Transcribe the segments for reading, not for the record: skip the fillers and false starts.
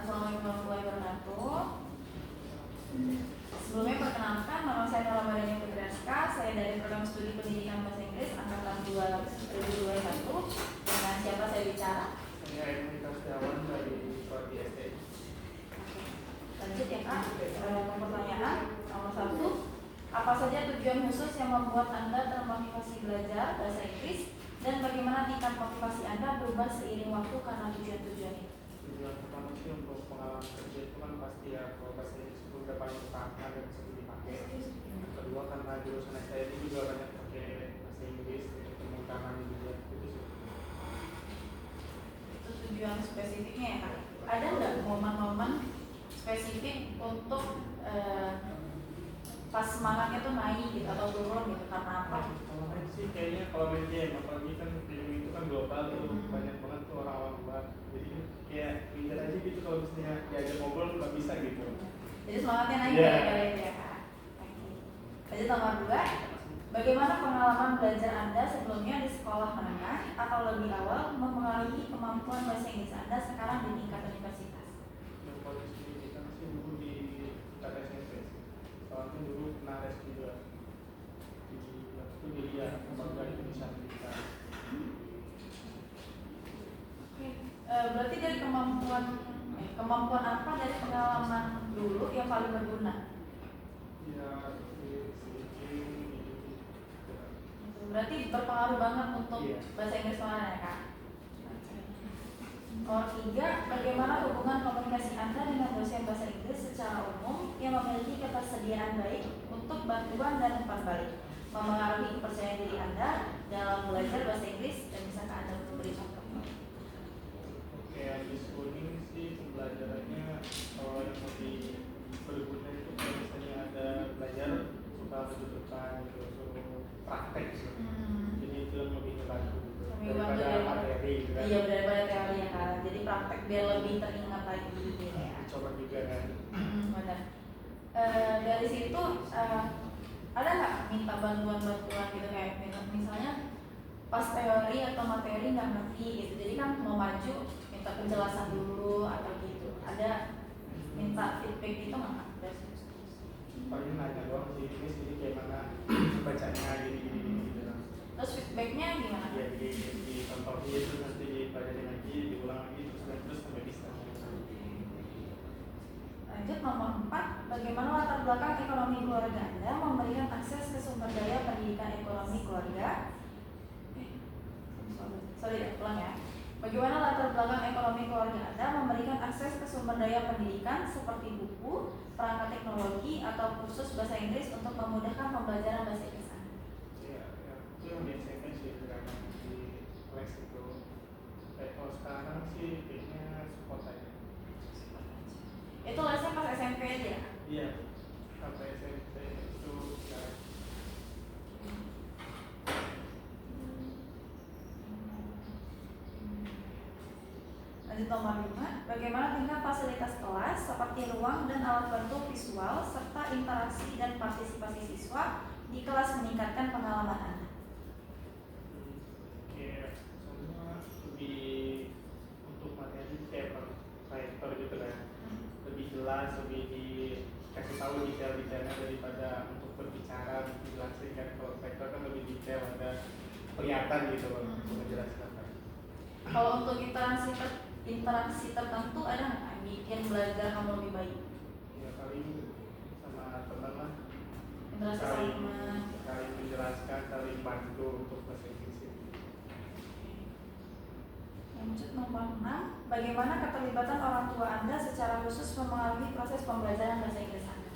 Assalamualaikum warahmatullahi wabarakatuh. Sebelumnya perkenalkan, nama saya Nala Madani Putri Aska. Saya dari program studi pendidikan bahasa Inggris angkatan 2021. Dengan siapa saya bicara? Saya Emil Kasdawan dari Prodi SD. Lanjut ya Kak. Pertanyaan nomor 1. Apa saja tujuan khusus yang membuat Anda termotivasi belajar bahasa Inggris dan bagaimana tingkat motivasi Anda berubah seiring waktu karena tujuan-tujuan itu? Tujuan pertama sih untuk pengalaman kerja itu kan pasti ya, kalau bahasa Inggris itu udah paling utama dan bisa dipakai. Yang kedua karena jurusan saya ini juga banyak pakai bahasa Inggris, jadi pemutaran juga itu sih. Itu tujuan spesifiknya ya Kak. Ada nggak momen-momen spesifik untuk pas semangatnya tuh naik gitu atau turun gitu karena apa? Kalau main sih kayaknya kalau main game, apalagi kan film itu kan global tuh, banyak banget tuh orang-orang luar. Jadi kayak pindah aja gitu kalau misalnya diajak ngobrol nggak bisa gitu. Jadi semangatnya naik Yeah. ya kalian ya Kak. Oke. Lanjut nomor 2. Bagaimana pengalaman belajar Anda sebelumnya di sekolah menengah atau lebih awal mempengaruhi kemampuan bahasa Inggris Anda sekarang di tingkat universitas? Yang paling signifikan sih dulu di tingkat SMP sih. Soalnya dulu pernah les juga di waktu itu dia lembaga Indonesia Pendidikan. Oke. Berarti dari kemampuan apa dari pengalaman dulu yang paling berguna? Ya di speaking gitu. Berarti berpengaruh banget untuk Iya. bahasa Inggris mana ya Kak? Nomor 3, bagaimana hubungan komunikasi Anda dengan dosen bahasa Inggris secara umum yang memiliki ketersediaan baik untuk bantuan dan umpan balik, mempengaruhi kepercayaan diri Anda dalam belajar bahasa Inggris dan bisakah Anda memberi contoh? Oke, di schooling sih pembelajarannya kalau yang lebih berguna itu kalau misalnya ada belajar suka maju depan gitu, suruh praktek gitu. Jadi itu yang lebih ngebantu gitu daripada materi gitu kan. Iya, daripada teori ya Kak. Jadi praktek biar lebih teringat lagi gitu ya. Coba juga kan. Benar. Dari situ ada nggak minta bantuan gitu kayak misalnya pas teori atau materi nggak ngerti gitu, jadi kan mau maju minta penjelasan dulu atau gitu, ada minta feedback gitu nggak Kak? Paling nanya doang sih, ini jadi kayak mana bacanya gini gitu kan. Terus feedbacknya gimana? Ya di contoh itu nanti dipelajarin lagi, diulang lagi terus sampai bisa. Lanjut nomor 4, bagaimana latar belakang ekonomi keluarga Anda memberikan akses ke sumber daya pendidikan ekonomi keluarga? Ulang ya. Bagaimana latar belakang ekonomi keluarga Anda memberikan akses ke sumber daya pendidikan seperti buku, perangkat teknologi, atau kursus bahasa Inggris untuk memudahkan pembelajaran bahasa Inggris Anda? Ya, itu yang di SMP sih, karena di les itu. Kalau sekarang sih kayaknya support aja. Itu lesnya pas SMP aja ya? Iya, sampai SMP itu sekarang. Lanjut nomor 5, bagaimana tingkat fasilitas kelas seperti ruang dan alat bantu visual serta interaksi dan partisipasi siswa di kelas meningkatkan pengalaman Anda? Kayak semua lebih untuk materi kayak proyektor gitu kan, lebih jelas, lebih dikasih tahu detail-detailnya daripada untuk berbicara dijelasin kan. Kalau proyektor kan lebih detail, ada kelihatan gitu loh untuk menjelaskan kan. Kalau untuk interaksi tertentu ada nggak yang bikin belajar kamu lebih baik? Ya paling sama teman lah, Interaksi sama saling menjelaskan, saling bantu untuk bahasa Inggris itu. Lanjut nomor 6, bagaimana keterlibatan orang tua Anda secara khusus mempengaruhi proses pembelajaran bahasa Inggris Anda?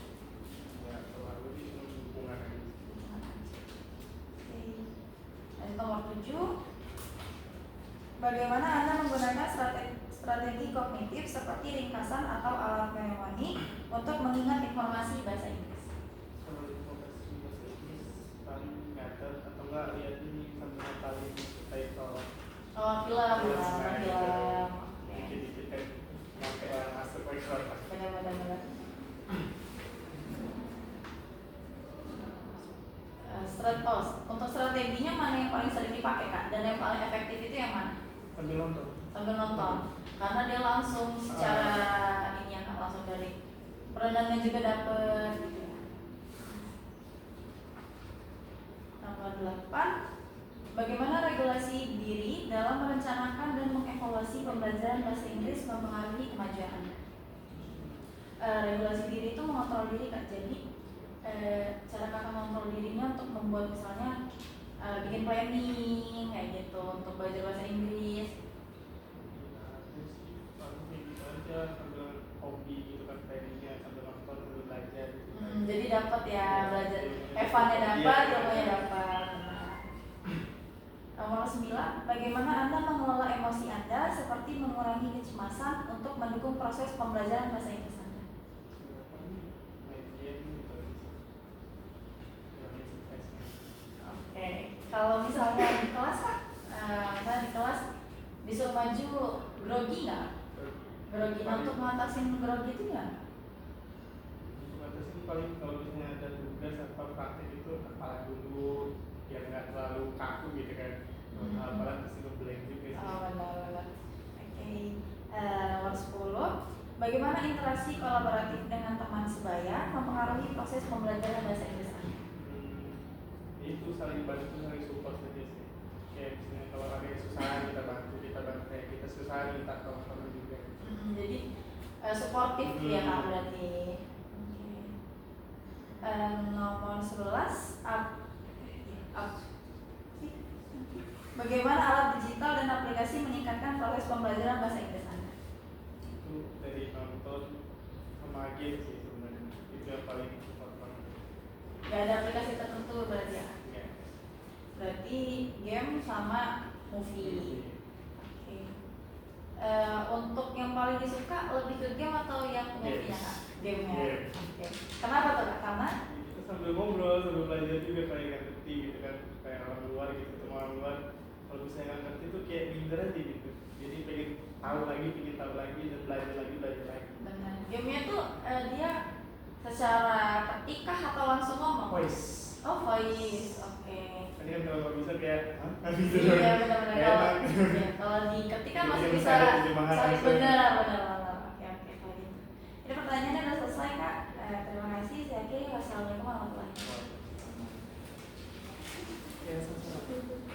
Ya selalu di hubungan aja. Lanjut nomor 7, bagaimana Anda menggunakan strategi kognitif seperti ringkasan atau alat mnemoni untuk mengingat informasi bahasa Inggris? Kalau informasi bahasa Inggris paling nyatet atau enggak lihat ini sambil ngapalin title. Oh, film. Oke. Dikit-dikit kan nyampe lah, masuk lagi keluar pas. Benar. Untuk strateginya mana yang paling sering dipakai Kak? Dan yang paling efektif itu yang mana? Sambil nonton. Sambil menonton, karena dia langsung secara ini ya, langsung dari perenangnya juga dapet gitu ya. Nomor 8, bagaimana regulasi diri dalam merencanakan dan mengevaluasi pembelajaran bahasa Inggris mempengaruhi kemajuan Anda? Regulasi diri itu mengontrol diri Kak. Jadi cara kakak mengontrol dirinya untuk membuat misalnya bikin planning kayak gitu untuk belajar bahasa Inggris. Aja sambil hobi gitu kan, planningnya sambil nonton sambil belajar gitu kan. Jadi dapat ya belajar, Evannya dapat, Iya. ilmunya dapat. Nomor 9, bagaimana Anda mengelola emosi Anda seperti mengurangi kecemasan untuk mendukung proses pembelajaran bahasa Inggris Anda? Main game gitu. Hilangin stresnya. Oke, kalau misalnya di kelas Kak, misalnya di kelas disuruh maju grogi nggak? Grogi, nah, untuk ngatasin grogi itu nggak? Untuk ngatasin paling kalau misalnya ada tugas atau praktek itu hafalan dulu, biar nggak terlalu kaku gitu kan. Kalau hafalan pasti ngeblank juga sih. Oh benar. Oke. Nomor 10, bagaimana interaksi kolaboratif dengan teman sebaya mempengaruhi proses pembelajaran bahasa Inggris Anda? Itu saling bantu, saling support saja sih. Kayak misalnya kalau ada yang susah kita bantu, kayak kita susah minta tolong teman juga. Jadi suportif ya Kak berarti. Nomor 11, bagaimana alat digital dan aplikasi meningkatkan proses pembelajaran bahasa Inggris Anda? Itu dari nonton sama game sih sebenarnya, itu yang paling support banget. Gak ada aplikasi tertentu berarti ya? Ya. Berarti game sama movie. Oke. Untuk yang paling disuka lebih ke game atau yang movie-nya Kak? Game-nya. Game. Oke. Kenapa tuh Kak? Karena Kita sambil ngobrol, sambil belajar juga kayak nggak ngerti gitu kan, kayak orang luar gitu, ketemu orang luar. Kalau misalnya nggak ngerti tuh kayak minder aja gitu. Jadi pengen tahu lagi dan belajar lagi. benar. Game-nya tuh dia secara ketik kah atau langsung ngomong? Voice. Oh, voice. Oke. Ini kan kalau nggak bisa kayak, hah? Gitu. Iya benar-benar. Kayak enak. Kalau di ketik kan masih Jadi bisa bisa terjemahan cari langsung. benar. Oke kalau gitu. Jadi pertanyaannya udah selesai Kak. Terima kasih. Saya akhiri. Wassalamualaikum warahmatullahi wabarakatuh. Ya, sama-sama.